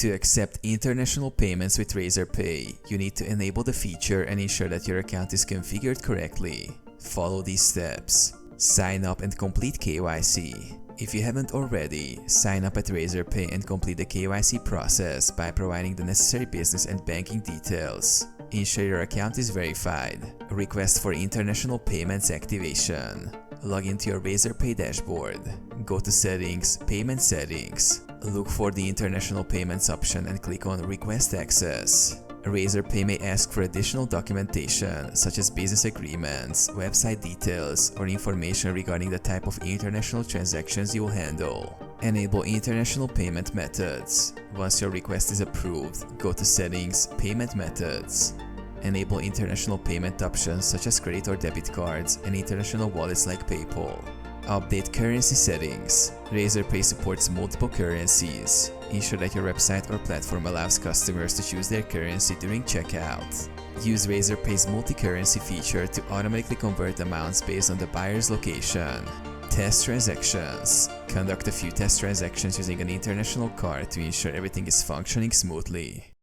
To accept international payments with Razorpay, you need to enable the feature and ensure that your account is configured correctly. Follow these steps. Sign up and complete KYC. If you haven't already, sign up at Razorpay and complete the KYC process by providing the necessary business and banking details. Ensure your account is verified. Request for international payments activation. Log into your Razorpay dashboard. Go to Settings, Payment Settings. Look for the International Payments option and click on Request Access. Razorpay may ask for additional documentation such as business agreements, website details, or information regarding the type of international transactions you will handle. Enable international payment methods. Once your request is approved, go to Settings, Payment Methods. Enable international payment options such as credit or debit cards and international wallets like PayPal. Update currency settings. Razorpay supports multiple currencies. Ensure that your website or platform allows customers to choose their currency during checkout. Use Razorpay's multi-currency feature to automatically convert amounts based on the buyer's location. Test transactions. Conduct a few test transactions using an international card to ensure everything is functioning smoothly.